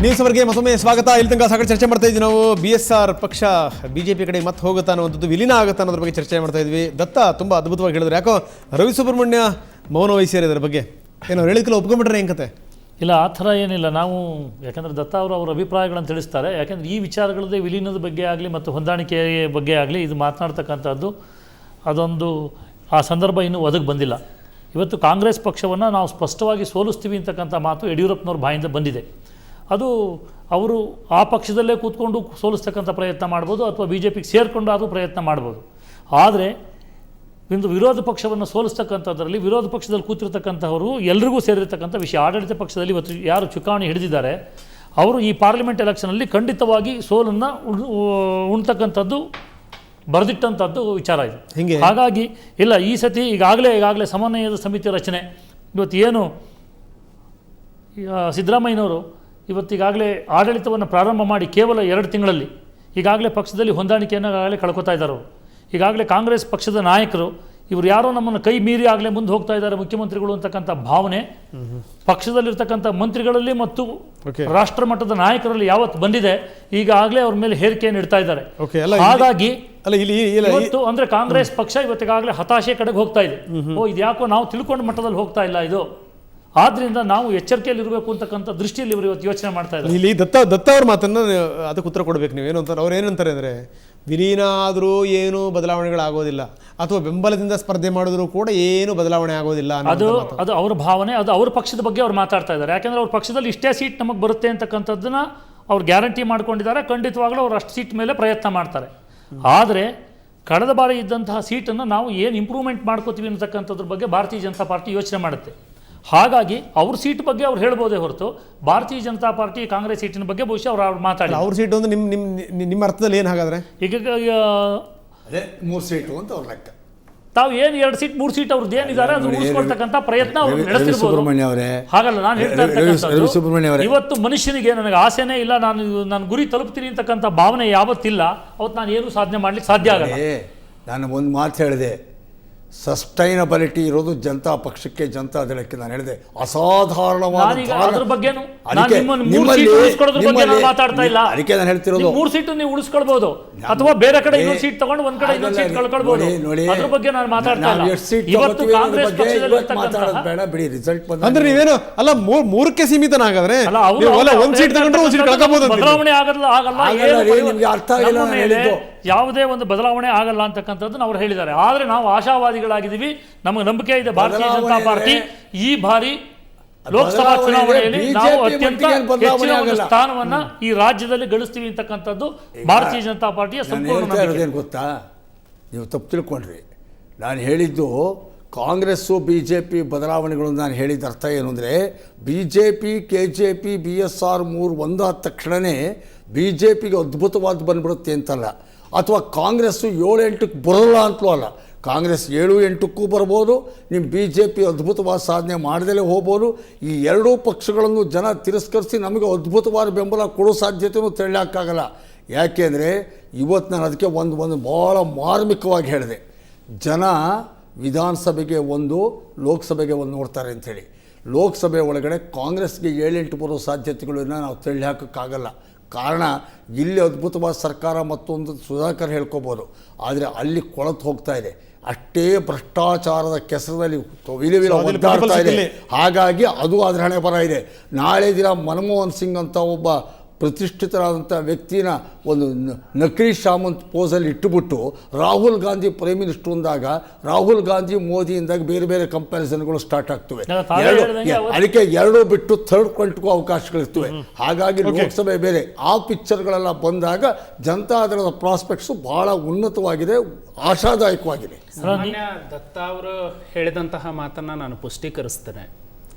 News ಅವರಿಗೆ ಮತ್ತೊಮ್ಮೆ ಸ್ವಾಗತ. ಇಲ್ಲಿ ತನಕ ಸಾಕಷ್ಟು ಚರ್ಚೆ ಮಾಡ್ತಾ ಇದ್ವಿ ನಾವು. BSR ಪಕ್ಷ ಬಿಜೆಪಿ ಕಡೆ ಮತ್ತೆ ಹೋಗುತ್ತಾ ಅನ್ನೋದು, ವಿಲೀನ ಆಗುತ್ತಾ ಅನ್ನೋದ್ರ ಬಗ್ಗೆ ಚರ್ಚೆ ಮಾಡ್ತಾ ಇದ್ವಿ. ದತ್ತ ತುಂಬ ಅದ್ಭುತವಾಗಿ ಹೇಳಿದ್ರು. ಯಾಕೋ ರವಿ ಸುಬ್ರಹ್ಮಣ್ಯ ಮೌನ ವಹಿಸಿದ್ದಾರೆ ಇದರ ಬಗ್ಗೆ. ಏನೋ ಹೇಳಿದ್ಕಲ್ಲ ಒಪ್ಕೊಂಡ್ಬಿಟ್ರೆ ಹೆಂಗೆ ಕತೆ? ಇಲ್ಲ, ಆ ಥರ ಏನಿಲ್ಲ. ನಾವು ಯಾಕಂದರೆ ದತ್ತ ಅವರು ಅವರ ಅಭಿಪ್ರಾಯಗಳನ್ನು ತಿಳಿಸ್ತಾರೆ. ಯಾಕೆಂದರೆ ಈ ವಿಚಾರಗಳದ್ದೇ ವಿಲೀನದ ಬಗ್ಗೆ ಆಗಲಿ ಮತ್ತು ಹೊಂದಾಣಿಕೆ ಬಗ್ಗೆ ಆಗಲಿ ಇದು ಮಾತನಾಡ್ತಕ್ಕಂಥದ್ದು ಅದೊಂದು ಆ ಸಂದರ್ಭ ಇನ್ನೂ ಒದಗಿ ಬಂದಿಲ್ಲ. ಇವತ್ತು ಕಾಂಗ್ರೆಸ್ ಪಕ್ಷವನ್ನು ನಾವು ಸ್ಪಷ್ಟವಾಗಿ ಸೋಲಿಸ್ತೀವಿ ಅಂತಕ್ಕಂಥ ಮಾತು ಯಡಿಯೂರಪ್ಪನವ್ರ ಬಾಯಿಂದ ಬಂದಿದೆ. ಅದು ಅವರು ಆ ಪಕ್ಷದಲ್ಲೇ ಕೂತ್ಕೊಂಡು ಸೋಲಿಸ್ತಕ್ಕಂಥ ಪ್ರಯತ್ನ ಮಾಡ್ಬೋದು, ಅಥವಾ BJPಗೆ ಸೇರಿಕೊಂಡು ಆದರೂ ಪ್ರಯತ್ನ ಮಾಡ್ಬೋದು. ಆದರೆ ಇಂದು ವಿರೋಧ ಪಕ್ಷವನ್ನು ಸೋಲಿಸ್ತಕ್ಕಂಥದ್ರಲ್ಲಿ ವಿರೋಧ ಪಕ್ಷದಲ್ಲಿ ಕೂತಿರ್ತಕ್ಕಂಥವರು ಎಲ್ರಿಗೂ ಸೇರಿರ್ತಕ್ಕಂಥ ವಿಷಯ. ಆಡಳಿತ ಪಕ್ಷದಲ್ಲಿ ಇವತ್ತು ಯಾರು ಚುಕ್ಕಾಣಿ ಹಿಡಿದಿದ್ದಾರೆ ಅವರು ಈ ಪಾರ್ಲಿಮೆಂಟ್ ಎಲೆಕ್ಷನಲ್ಲಿ ಖಂಡಿತವಾಗಿ ಸೋಲನ್ನು ಉಣ್ತಕ್ಕಂಥದ್ದು ಬರೆದಿಟ್ಟಂಥದ್ದು ವಿಚಾರ ಇದು. ಹಾಗಾಗಿ ಇಲ್ಲ, ಈ ಸತಿ ಈಗಾಗಲೇ ಸಮನ್ವಯದ ಸಮಿತಿ ರಚನೆ ಇವತ್ತು ಏನು ಸಿದ್ದರಾಮಯ್ಯನವರು ಇವತ್ತಿಗಾಗಲೇ ಆಡಳಿತವನ್ನು ಪ್ರಾರಂಭ ಮಾಡಿ ಕೇವಲ 2 ತಿಂಗಳಲ್ಲಿ ಈಗಾಗಲೇ ಪಕ್ಷದಲ್ಲಿ ಹೊಂದಾಣಿಕೆಯನ್ನು ಆಗಲೇ ಕಳ್ಕೊತಾ ಇದ್ದಾರೆ ಅವರು. ಈಗಾಗಲೇ ಕಾಂಗ್ರೆಸ್ ಪಕ್ಷದ ನಾಯಕರು ಇವರು ಯಾರೋ ನಮ್ಮನ್ನು ಕೈ ಮೀರಿ ಆಗಲೇ ಮುಂದೆ ಹೋಗ್ತಾ ಇದ್ದಾರೆ ಮುಖ್ಯಮಂತ್ರಿಗಳು ಅಂತಕ್ಕಂಥ ಭಾವನೆ ಪಕ್ಷದಲ್ಲಿರ್ತಕ್ಕಂಥ ಮಂತ್ರಿಗಳಲ್ಲಿ ಮತ್ತು ರಾಷ್ಟ್ರ ಮಟ್ಟದ ನಾಯಕರಲ್ಲಿ ಯಾವತ್ತು ಬಂದಿದೆ, ಈಗಾಗಲೇ ಅವ್ರ ಮೇಲೆ ಹೇರಿಕೆಯನ್ನು ಇಡ್ತಾ ಇದ್ದಾರೆ. ಹಾಗಾಗಿ ಇವತ್ತು ಅಂದರೆ ಕಾಂಗ್ರೆಸ್ ಪಕ್ಷ ಇವತ್ತಿಗಾಗಲೇ ಹತಾಶೆ ಕಡೆಗೆ ಹೋಗ್ತಾ ಇದೆ. ಇದು ಯಾಕೋ ನಾವು ತಿಳ್ಕೊಂಡ ಮಟ್ಟದಲ್ಲಿ ಹೋಗ್ತಾ ಇಲ್ಲ ಇದು. ಆದ್ರಿಂದ ನಾವು ಎಚ್ಚರಿಕೆಯಲ್ಲಿ ಇರಬೇಕು ಅಂತಕ್ಕಂಥ ದೃಷ್ಟಿಯಲ್ಲಿ ಇವರು ಇವತ್ತು ಯೋಚನೆ ಮಾಡ್ತಾ ಇದ್ದಾರೆ. ಇಲ್ಲಿ ದತ್ತ ಅವ್ರ ಮಾತನ್ನು ಅದಕ್ಕೆ ಉತ್ತರ ಕೊಡಬೇಕು. ನೀವು ಏನು ಅಂತಾರೆ, ಅವ್ರು ಏನಂತಾರೆ ಅಂದರೆ ವಿಲೀನ ಆದರೂ ಏನು ಬದಲಾವಣೆಗಳಾಗೋದಿಲ್ಲ, ಅಥವಾ ಬೆಂಬಲದಿಂದ ಸ್ಪರ್ಧೆ ಮಾಡಿದ್ರು ಕೂಡ ಏನು ಬದಲಾವಣೆ ಆಗೋದಿಲ್ಲ. ಅದು ಅವರ ಭಾವನೆ, ಅದು ಅವ್ರ ಪಕ್ಷದ ಬಗ್ಗೆ ಅವ್ರು ಮಾತಾಡ್ತಾ ಇದ್ದಾರೆ. ಯಾಕೆಂದರೆ ಅವ್ರ ಪಕ್ಷದಲ್ಲಿ ಇಷ್ಟೇ ಸೀಟ್ ನಮಗೆ ಬರುತ್ತೆ ಅಂತಕ್ಕಂಥದ್ದನ್ನ ಅವ್ರು ಗ್ಯಾರಂಟಿ ಮಾಡ್ಕೊಂಡಿದ್ದಾರೆ. ಖಂಡಿತವಾಗ್ಲೂ ಅವ್ರು ಅಷ್ಟು ಸೀಟ್ ಮೇಲೆ ಪ್ರಯತ್ನ ಮಾಡ್ತಾರೆ. ಆದರೆ ಕಳೆದ ಬಾರಿ ಇದ್ದಂತಹ ಸೀಟನ್ನು ನಾವು ಏನು ಇಂಪ್ರೂವ್ಮೆಂಟ್ ಮಾಡ್ಕೋತೀವಿ ಅಂತಕ್ಕಂಥದ್ರ ಬಗ್ಗೆ ಭಾರತೀಯ ಜನತಾ ಪಾರ್ಟಿ ಯೋಚನೆ ಮಾಡುತ್ತೆ. ಹಾಗಾಗಿ ಅವ್ರ ಸೀಟ್ ಬಗ್ಗೆ ಅವ್ರು ಹೇಳ್ಬೋದೇ ಹೊರತು ಭಾರತೀಯ ಜನತಾ ಪಾರ್ಟಿ ಕಾಂಗ್ರೆಸ್ ಸೀಟಿನ ಬಗ್ಗೆ ಬಹುಶಃ ಅವ್ರು ಮಾತಾಡಿ. ಅವ್ರ ಸೀಟು ಅಂದ್ರೆ ನಿಮ್ಮ ಅರ್ಥದಲ್ಲಿ ಏನು ಹಾಗಾದ್ರೆ? ಈಗ ಅದೇ 3 ಸೀಟು ಅಂತ ಅವ್ರ ಲೆಕ್ಕ. ತಾವು ಏನು 2 ಸೀಟ್ 3 ಸೀಟ್ ಅವ್ರದ್ದು ಏನಿದ್ದಾರೆ ಅದು ಉಳಿಸ್ಕೊಳ್ತಕ್ಕಂಥ ಪ್ರಯತ್ನ ಅವ್ರು ನಡೆಸ್ತಿರ್ಬೋದು. ಹಾಗಲ್ಲ ನಾನು ಹೇಳ್ತಾ ಇರ್ತಕ್ಕಂಥದ್ದು, ಇವತ್ತು ಮನುಷ್ಯನಿಗೆ ನನಗೆ ಆಸೆನೇ ಇಲ್ಲ, ನಾನು ಗುರಿ ತಲುಪ್ತೀನಿ ಅಂತಕ್ಕಂಥ ಭಾವನೆ ಯಾವತ್ತಿಲ್ಲ, ಅವತ್ತು ನಾನು ಏನು ಸಾಧನೆ ಮಾಡ್ಲಿಕ್ಕೆ ಸಾಧ್ಯ ಆಗಲ್ಲ. ನಾನು ಒಂದು ಮಾತು ಹೇಳಿದೆ, ಸಸ್ಟೈನಬಿಲಿಟಿ ಇರೋದು ಜನತಾ ಪಕ್ಷಕ್ಕೆ, ಜನತಾ ದಳಕ್ಕೆ. ನಾನು ಹೇಳಿದೆ ಅಸಾಧಾರಣವಾದ ಮಾತಾಡ್ತಾ ಇಲ್ಲ. ಅದಕ್ಕೆ ನಾನು ಹೇಳ್ತಿರೋದು 3 ಸೀಟು ನೀವು ಉಳಿಸ್ಕೊಳ್ಬಹುದು, ಅಥವಾ ಬೇರೆ ಕಡೆ 2 ಸೀಟ್ ತಗೊಂಡು ಒಂದ್ ಕಡೆ 2 ಸೀಟ್ ಕಳ್ಕೊಳ್ಬಹುದು. ಅದ್ರ ಬಗ್ಗೆ ನಾನು ಮಾತಾಡ್ತಾ ಇಲ್ಲ. ಇವತ್ತು ಕಾಂಗ್ರೆಸ್ ಬೇಡ ಬಿಡಿ, ರಿಸಲ್ಟ್ ಅಂದ್ರೆ ನೀವೇನು ಅಲ್ಲ 3ಕ್ಕೆ ಸೀಮಿತನಾಗಾದ್ರೆ ಒಂದ್ ಸೀಟ್ ತಗೊಂಡ್ರೆ ಒಂದ್ ಸೀಟ್ ಕಳ್ಕೊಬಹುದು. ಬದಲಾವಣೆ ಆಗಲ್ಲ, ಅರ್ಥ ಆಗಿಲ್ಲ. ಯಾವುದೇ ಒಂದು ಬದಲಾವಣೆ ಆಗಲ್ಲ ಅಂತಕ್ಕಂಥದ್ದನ್ನು ಅವ್ರು ಹೇಳಿದ್ದಾರೆ. ಆದರೆ ನಾವು ಆಶಾವಾದಿಗಳಾಗಿದ್ದೀವಿ. ನಮಗೆ ನಂಬಿಕೆ ಇದೆ ಭಾರತೀಯ ಜನತಾ ಪಾರ್ಟಿ ಈ ಬಾರಿ ಲೋಕಸಭಾ ಚುನಾವಣೆಯಲ್ಲಿ ನಾವು ಅತ್ಯಂತ ಹೆಚ್ಚಿನ ಒಂದು ಸ್ಥಾನವನ್ನ ಈ ರಾಜ್ಯದಲ್ಲಿ ಗಳಿಸ್ತೀವಿ ಅಂತಕ್ಕಂಥದ್ದು ಭಾರತೀಯ ಜನತಾ ಪಾರ್ಟಿಯ ಸಂಪೂರ್ಣ. ಏನು ಗೊತ್ತಾ, ನೀವು ತಪ್ಪು ತಿಳ್ಕೊಂಡ್ರಿ. ನಾನು ಹೇಳಿದ್ದು ಕಾಂಗ್ರೆಸ್ಸು BJP ಬದಲಾವಣೆಗಳು. ನಾನು ಹೇಳಿದ ಅರ್ಥ ಏನು ಅಂದರೆ, BJP KJP BSR 3 ಒಂದಾದ ತಕ್ಷಣವೇ BJPಗೆ ಅದ್ಭುತವಾದ ಬಂದ್ಬಿಡುತ್ತೆ ಅಂತಲ್ಲ, ಅಥವಾ ಕಾಂಗ್ರೆಸ್ಸು 7-8ಕ್ಕೆ ಬರೋಲ್ಲ ಅಂತಲೂ ಅಲ್ಲ. ಕಾಂಗ್ರೆಸ್ 7-8ಕ್ಕೂ ಬರ್ಬೋದು, ನಿಮ್ಮ BJP ಅದ್ಭುತವಾದ ಸಾಧನೆ ಮಾಡದಲ್ಲೇ ಹೋಗ್ಬೋದು. ಈ 2 ಪಕ್ಷಗಳನ್ನು ಜನ ತಿರಸ್ಕರಿಸಿ ನಮಗೆ ಅದ್ಭುತವಾದ ಬೆಂಬಲ ಕೊಡೋ ಸಾಧ್ಯತೆಯೂ ತಳ್ಳಕ್ಕಾಗಲ್ಲ. ಯಾಕೆಂದರೆ ಇವತ್ತು ನಾನು ಅದಕ್ಕೆ ಒಂದು ಭಾಳ ಮಾರ್ಮಿಕವಾಗಿ ಹೇಳಿದೆ, ಜನ ವಿಧಾನಸಭೆಗೆ 1 ಲೋಕಸಭೆಗೆ 1 ನೋಡ್ತಾರೆ ಅಂಥೇಳಿ. ಲೋಕಸಭೆ ಒಳಗಡೆ ಕಾಂಗ್ರೆಸ್ಗೆ 7-8 ಬರೋ ಸಾಧ್ಯತೆಗಳನ್ನ ನಾವು ತಳ್ಳಿ ಹಾಕೋಕ್ಕಾಗಲ್ಲ. ಕಾರಣ ಇಲ್ಲಿ ಅದ್ಭುತವಾದ ಸರ್ಕಾರ ಮತ್ತೊಂದು ಸುಧಾಕರ್ ಹೇಳ್ಕೊಬೋದು, ಆದರೆ ಅಲ್ಲಿ ಕೊಳತು ಹೋಗ್ತಾ ಇದೆ. ಅಷ್ಟೇ ಭ್ರಷ್ಟಾಚಾರದ ಕೆಸರಲ್ಲಿ ಒದ್ದಾಡ್ತಾ ಇದೆ. ಹಾಗಾಗಿ ಅದು ಅದರ ಹಣೆ ಬರ ಇದೆ. ನಾಳೆ ದಿನ ಮನಮೋಹನ್ ಸಿಂಗ್ ಅಂತ ಒಬ್ಬ ಪ್ರತಿಷ್ಠಿತರಾದಂಥ ವ್ಯಕ್ತಿನ ಒಂದು ನಕಲಿ ಸಾಮಂತ್ ಪೋಸಲ್ಲಿ ಇಟ್ಟುಬಿಟ್ಟು ರಾಹುಲ್ ಗಾಂಧಿ ಪ್ರೈಮ್ ಮಿನಿಸ್ಟರ್ ಅಂದಾಗ ರಾಹುಲ್ ಗಾಂಧಿ ಮೋದಿಯಿಂದಾಗ ಬೇರೆ ಬೇರೆ ಕಂಪ್ಯಾರಿಸನ್ಗಳು ಸ್ಟಾರ್ಟ್ ಆಗ್ತವೆ. ಅದಕ್ಕೆ 2 ಬಿಟ್ಟು 3rd ಕ್ವಾಂಟ್ಗೂ ಅವಕಾಶಗಳಿರ್ತವೆ. ಹಾಗಾಗಿ ಲೋಕಸಭೆ ಬೇರೆ ಆ ಪಿಕ್ಚರ್ಗಳೆಲ್ಲ ಬಂದಾಗ ಜನತಾದಳದ ಪ್ರಾಸ್ಪೆಕ್ಟ್ಸು ಬಹಳ ಉನ್ನತವಾಗಿದೆ, ಆಶಾದಾಯಕವಾಗಿದೆ. ದತ್ತ ಅವರು ಹೇಳಿದಂತಹ ಮಾತನ್ನು ನಾನು ಪುಷ್ಟೀಕರಿಸ್ತೇನೆ.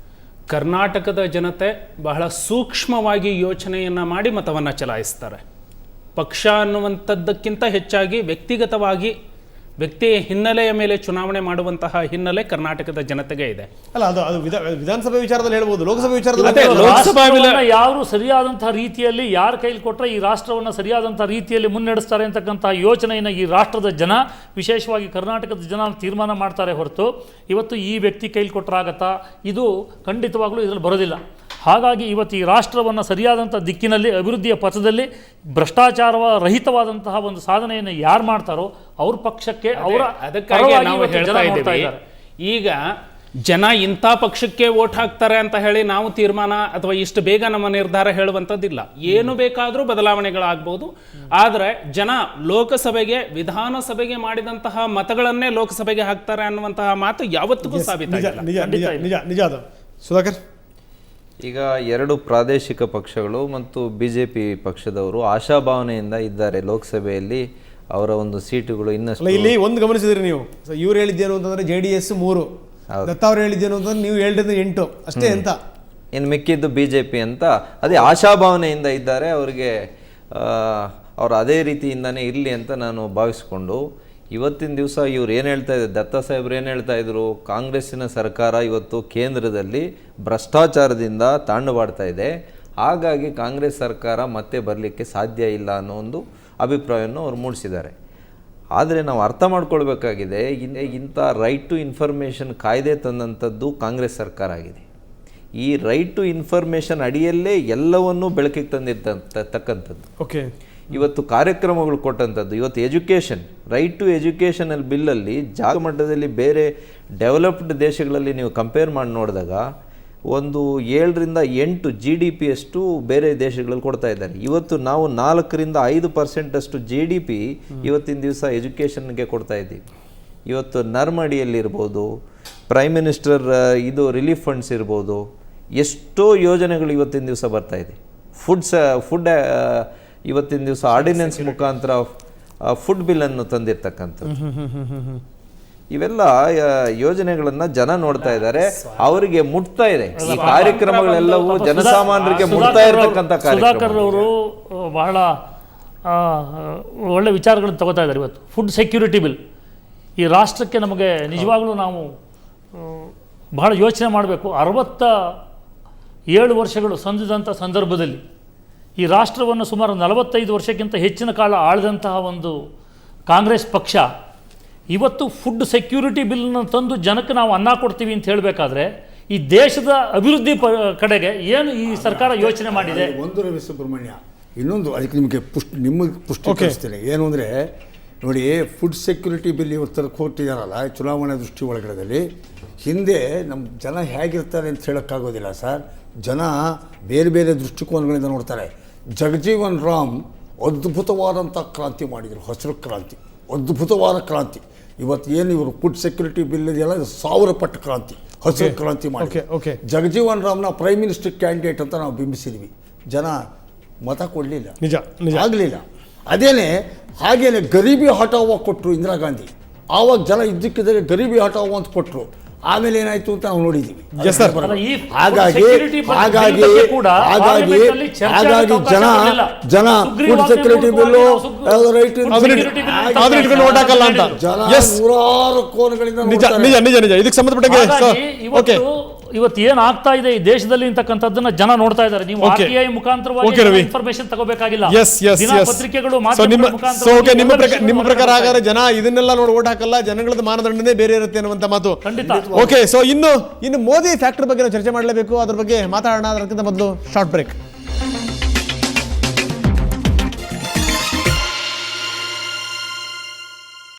ಕರ್ನಾಟಕದ ಜನತೆ ಬಹಳ ಸೂಕ್ಷ್ಮವಾಗಿ ಯೋಚನೆಯನ್ನು ಮಾಡಿ ಮತವನ್ನು ಚಲಾಯಿಸ್ತಾರೆ. ಪಕ್ಷ ಅನ್ನುವಂಥದ್ದಕ್ಕಿಂತ ಹೆಚ್ಚಾಗಿ ವ್ಯಕ್ತಿಗತವಾಗಿ ವ್ಯಕ್ತಿಯ ಹಿನ್ನೆಲೆಯ ಮೇಲೆ ಚುನಾವಣೆ ಮಾಡುವಂತಹ ಹಿನ್ನೆಲೆ ಕರ್ನಾಟಕದ ಜನತೆಗೆ ಇದೆ. ಅಲ್ಲ, ಅದು ವಿಧಾನಸಭೆ ವಿಚಾರದಲ್ಲಿ ಹೇಳ್ಬೋದು, ಲೋಕಸಭೆ ವಿಚಾರದಲ್ಲಿ ಯಾರು ಸರಿಯಾದಂತಹ ರೀತಿಯಲ್ಲಿ ಯಾರ ಕೈಲಿ ಕೊಟ್ಟರೆ ಈ ರಾಷ್ಟ್ರವನ್ನು ಸರಿಯಾದಂತಹ ರೀತಿಯಲ್ಲಿ ಮುನ್ನಡೆಸ್ತಾರೆ ಅಂತಕ್ಕಂತಹ ಯೋಚನೆಯನ್ನು ಈ ರಾಷ್ಟ್ರದ ಜನ, ವಿಶೇಷವಾಗಿ ಕರ್ನಾಟಕದ ಜನ ತೀರ್ಮಾನ ಮಾಡ್ತಾರೆ ಹೊರತು ಇವತ್ತು ಈ ವ್ಯಕ್ತಿ ಕೈಲಿ ಕೊಟ್ಟರಾಗತ್ತಾ, ಇದು ಖಂಡಿತವಾಗ್ಲೂ ಇದರಲ್ಲಿ ಬರೋದಿಲ್ಲ. ಹಾಗಾಗಿ ಇವತ್ತು ಈ ರಾಷ್ಟ್ರವನ್ನು ಸರಿಯಾದಂಥ ದಿಕ್ಕಿನಲ್ಲಿ ಅಭಿವೃದ್ಧಿಯ ಪಥದಲ್ಲಿ ಭ್ರಷ್ಟಾಚಾರ ರಹಿತವಾದಂತಹ ಒಂದು ಸಾಧನೆಯನ್ನು ಯಾರು ಮಾಡ್ತಾರೋ ಅವ್ರ ಪಕ್ಷಕ್ಕೆ ಅವರ ಅದಕ್ಕಾಗಿ ಪರವಾಗಿ ನಾವು ಇವತ್ತು ಜನ ಹೇಳ್ತಾ ನೋಡ್ತಾ ಇದ್ದೀವಿ. ಇದ್ದಾರೆ. ಈಗ ಜನ ಇಂಥ ಪಕ್ಷಕ್ಕೆ ವೋಟ್ ಹಾಕ್ತಾರೆ ಅಂತ ಹೇಳಿ ನಾವು ತೀರ್ಮಾನ ಅಥವಾ ಇಷ್ಟು ಬೇಗ ನಮ್ಮ ನಿರ್ಧಾರ ಹೇಳುವಂಥದ್ದಿಲ್ಲ. ಏನು ಬೇಕಾದರೂ ಬದಲಾವಣೆಗಳಾಗ್ಬೋದು. ಆದರೆ ಜನ ಲೋಕಸಭೆಗೆ ವಿಧಾನಸಭೆಗೆ ಮಾಡಿದಂತಹ ಮತಗಳನ್ನೇ ಲೋಕಸಭೆಗೆ ಹಾಕ್ತಾರೆ ಅನ್ನುವಂತಹ ಮಾತು ಯಾವತ್ತಿಗೂ ನಿಜ ಸಾಬೀತಾಗಿಲ್ಲ. ನಿಜ ನಿಜ ನಿಜ ನಿಜ ಅದು. ಸುಧಾಕರ್, ಈಗ ಎರಡು ಪ್ರಾದೇಶಿಕ ಪಕ್ಷಗಳು ಮತ್ತು BJP ಪಕ್ಷದವರು ಆಶಾಭಾವನೆಯಿಂದ ಇದ್ದಾರೆ ಲೋಕಸಭೆಯಲ್ಲಿ ಅವರ ಒಂದು ಸೀಟುಗಳು ಇನ್ನಷ್ಟು. ಅಲ್ಲ, ಇಲ್ಲಿ ಒಂದು ಗಮನಿಸಿದ್ರಿ ನೀವು, ಇವ್ರು ಹೇಳಿದ್ದೇನು ಅಂತಂದ್ರೆ JDS 3, ದತ್ತ ಅವ್ರು ಹೇಳಿದ್ದೇನು ಅಂತಂದ್ರೆ ನೀವು ಹೇಳಿದ್ರೆ 8 ಅಷ್ಟೇ ಅಂತ. ಇನ್ನು ಮಿಕ್ಕಿದ್ದು BJP ಅಂತ ಅದೇ ಆಶಾಭಾವನೆಯಿಂದ ಇದ್ದಾರೆ. ಅವರಿಗೆ ಅವರು ಅದೇ ರೀತಿಯಿಂದನೇ ಇರಲಿ ಅಂತ ನಾನು ಭಾವಿಸ್ಕೊಂಡು ಇವತ್ತಿನ ದಿವಸ ಇವ್ರು ಏನು ಹೇಳ್ತಾ ಇದ್ದಾರೆ, ದತ್ತ ಸಾಹೇಬ್ರು ಏನು ಹೇಳ್ತಾ ಇದ್ರು, ಕಾಂಗ್ರೆಸ್ಸಿನ ಸರ್ಕಾರ ಇವತ್ತು ಕೇಂದ್ರದಲ್ಲಿ ಭ್ರಷ್ಟಾಚಾರದಿಂದ ತಾಂಡವಾಡ್ತಾ ಇದೆ, ಹಾಗಾಗಿ ಕಾಂಗ್ರೆಸ್ ಸರ್ಕಾರ ಮತ್ತೆ ಬರಲಿಕ್ಕೆ ಸಾಧ್ಯ ಇಲ್ಲ ಅನ್ನೋ ಒಂದು ಅಭಿಪ್ರಾಯವನ್ನು ಅವ್ರು ಮೂಡಿಸಿದ್ದಾರೆ. ಆದರೆ ನಾವು ಅರ್ಥ ಮಾಡ್ಕೊಳ್ಬೇಕಾಗಿದೆ, ಇಂಥ ರೈಟ್ ಟು ಇನ್ಫಾರ್ಮೇಷನ್ ಕಾಯ್ದೆ ತಂದಂಥದ್ದು ಕಾಂಗ್ರೆಸ್ ಸರ್ಕಾರ ಆಗಿದೆ. ಈ ರೈಟ್ ಟು ಇನ್ಫಾರ್ಮೇಷನ್ ಅಡಿಯಲ್ಲೇ ಎಲ್ಲವನ್ನೂ ಬೆಳಕಿಗೆ ತಂದಿರ್ತಕ್ಕಂಥದ್ದು. ಓಕೆ, ಇವತ್ತು ಕಾರ್ಯಕ್ರಮಗಳು ಕೊಟ್ಟಂಥದ್ದು. ಇವತ್ತು ಎಜುಕೇಷನ್, ರೈಟ್ ಟು ಎಜುಕೇಷನಲ್ ಬಿಲ್ಲಲ್ಲಿ ಜಾಗ ಮಟ್ಟದಲ್ಲಿ ಬೇರೆ ಡೆವಲಪ್ಡ್ ದೇಶಗಳಲ್ಲಿ ನೀವು ಕಂಪೇರ್ ಮಾಡಿ ನೋಡಿದಾಗ ಒಂದು 7 ರಿಂದ 8 GDP ಅಷ್ಟು ಬೇರೆ ದೇಶಗಳಲ್ಲಿ ಕೊಡ್ತಾ ಇದ್ದಾರೆ. ಇವತ್ತು ನಾವು 4 ರಿಂದ 5% ಅಷ್ಟು GDP ಇವತ್ತಿನ ದಿವಸ ಎಜುಕೇಷನ್ಗೆ ಕೊಡ್ತಾ ಇದ್ದೀವಿ. ಇವತ್ತು ನರ್ಮಡಿಯಲ್ಲಿರ್ಬೋದು, ಪ್ರೈಮ್ ಮಿನಿಸ್ಟರ್ ಇದು ರಿಲೀಫ್ ಫಂಡ್ಸ್ ಇರ್ಬೋದು, ಎಷ್ಟೋ ಯೋಜನೆಗಳು ಇವತ್ತಿನ ದಿವಸ ಬರ್ತಾ ಇದೆ. ಫುಡ್ ಇವತ್ತಿನ ದಿವಸ ಆರ್ಡಿನೆನ್ಸ್ ಮುಖಾಂತರ ಫುಡ್ ಬಿಲ್ಲನ್ನು ತಂದಿರ್ತಕ್ಕಂಥದ್ದು. ಇವೆಲ್ಲ ಯೋಜನೆಗಳನ್ನ ಜನ ನೋಡ್ತಾ ಇದ್ದಾರೆ, ಅವರಿಗೆ ಮುಟ್ತಾ ಇದೆ. ಈ ಕಾರ್ಯಕ್ರಮಗಳೆಲ್ಲವೂ ಜನಸಾಮಾನ್ಯರಿಗೆ ಮುಟ್ತಾ ಇರತಕ್ಕಂಥ ಸುಧಾಕರ್ ಅವರು ಬಹಳ ಒಳ್ಳೆ ವಿಚಾರಗಳನ್ನು ತಗೋತಾ ಇದ್ದಾರೆ. ಇವತ್ತು ಫುಡ್ ಸೆಕ್ಯೂರಿಟಿ ಬಿಲ್ ಈ ರಾಷ್ಟ್ರಕ್ಕೆ ನಮಗೆ ನಿಜವಾಗ್ಲೂ ನಾವು ಬಹಳ ಯೋಚನೆ ಮಾಡಬೇಕು. 67 ವರ್ಷಗಳು ಸಂದಿದಂಥ ಸಂದರ್ಭದಲ್ಲಿ ಈ ರಾಷ್ಟ್ರವನ್ನು ಸುಮಾರು 45 ವರ್ಷಕ್ಕಿಂತ ಹೆಚ್ಚಿನ ಕಾಲ ಆಳಿದಂತಹ ಒಂದು ಕಾಂಗ್ರೆಸ್ ಪಕ್ಷ ಇವತ್ತು ಫುಡ್ ಸೆಕ್ಯೂರಿಟಿ ಬಿಲ್ನ ತಂದು ಜನಕ್ಕೆ ನಾವು ಅನ್ನ ಕೊಡ್ತೀವಿ ಅಂತ ಹೇಳಬೇಕಾದ್ರೆ ಈ ದೇಶದ ಅಭಿವೃದ್ಧಿ ಕಡೆಗೆ ಏನು ಈ ಸರ್ಕಾರ ಯೋಚನೆ ಮಾಡಿದೆ? ಒಂದು ರವಿ ಸುಬ್ರಹ್ಮಣ್ಯ, ಇನ್ನೊಂದು ಅದಕ್ಕೆ ನಿಮಗೆ ಪುಷ್ಟೀಕರಿಸ್ತೀನಿ. ಏನು ಅಂದರೆ ನೋಡಿ, ಫುಡ್ ಸೆಕ್ಯೂರಿಟಿ ಬಿಲ್ ಇವತ್ತು ಕೊಟ್ಟಿದ್ದಾರಲ್ಲ ಚುನಾವಣಾ ದೃಷ್ಟಿ ಒಳಗಡೆದಲ್ಲಿ, ಹಿಂದೆ ನಮ್ಮ ಜನ ಹೇಗಿರ್ತಾರೆ ಅಂತ ಹೇಳೋಕ್ಕಾಗೋದಿಲ್ಲ ಸರ್. ಜನ ಬೇರೆ ಬೇರೆ ದೃಷ್ಟಿಕೋನಗಳಿಂದ ನೋಡ್ತಾರೆ. ಜಗಜೀವನ್ ರಾಮ್ ಅದ್ಭುತವಾದಂಥ ಕ್ರಾಂತಿ ಮಾಡಿದರು, ಹಸಿರು ಕ್ರಾಂತಿ, ಅದ್ಭುತವಾದ ಕ್ರಾಂತಿ. ಇವತ್ತು ಏನು ಇವರು ಫುಡ್ ಸೆಕ್ಯೂರಿಟಿ ಬಿಲ್ ಇದೆಯಲ್ಲ, ಇದು 1000 ಪಟ್ಟು ಕ್ರಾಂತಿ, ಹಸಿರು ಕ್ರಾಂತಿ ಮಾಡಿ. ಜಗಜೀವನ್ ರಾಮ್ನ ಪ್ರೈಮ್ ಮಿನಿಸ್ಟರ್ ಕ್ಯಾಂಡಿಡೇಟ್ ಅಂತ ನಾವು ಬಿಂಬಿಸಿದ್ವಿ, ಜನ ಮತ ಕೊಡಲಿಲ್ಲ, ನಿಜ ಆಗಲಿಲ್ಲ. ಹಾಗೇನೆ ಗರೀಬಿ ಹಟಾವ ಕೊಟ್ಟರು ಇಂದಿರಾ ಗಾಂಧಿ, ಆವಾಗ ಜನ ಇದ್ದಕ್ಕಿದ್ದರೆ ಗರೀಬಿ ಹಟಾವ ಅಂತ ಕೊಟ್ಟರು. ಆಮೇಲೆ ಏನಾಯ್ತು ಅಂತ ನಾವು ನೋಡಿದ್ದೀವಿ. ಹಾಗಾಗಿ ಜನ ಫುಡ್ ಸೆಕ್ಯೂರಿಟಿ ಬಿಲ್ಲು ರೈಟ್ ನೂರಾರು ಕೋನಗಳಿಂದ ಇದಕ್ಕೆ ಸಂಬಂಧಪಟ್ಟ ಇವತ್ತು ಏನ್ ಆಗ್ತಾ ಇದೆ ಈ ದೇಶದಲ್ಲಿ ಅಂತಕ್ಕಂಥದ್ದನ್ನ ಜನ ನೋಡ್ತಾ ಇದ್ದಾರೆ. ನೀವು RTI ಮುಖಾಂತರವಾಗಿ ಇನ್ಫಾರ್ಮೇಶನ್ ತಗೋಬೇಕಾಗಿಲ್ಲ, ಪತ್ರಿಕೆಗಳು ನಿಮ್ಮ ಪ್ರಕಾರ ಹಾಗಾದ್ರೆ ಜನ ಇದನ್ನೆಲ್ಲ ನೋಡಿ ಓಟ್ ಹಾಕಲ್ಲ, ಜನಗಳದ್ದು ಮಾನದಂಡನೇ ಬೇರೆ ಇರುತ್ತೆ ಅನ್ನುವಂತ ಮಾತು ಖಂಡಿತ. ಓಕೆ, ಸೊ ಇನ್ನು ಮೋದಿ ಫ್ಯಾಕ್ಟರ್ ಬಗ್ಗೆ ನಾವು ಚರ್ಚೆ ಮಾಡಲೇಬೇಕು. ಅದ್ರ ಬಗ್ಗೆ ಮಾತಾಡೋಣ. ಅದಕ್ಕಿಂತ ಮೊದಲು ಶಾರ್ಟ್ ಬ್ರೇಕ್.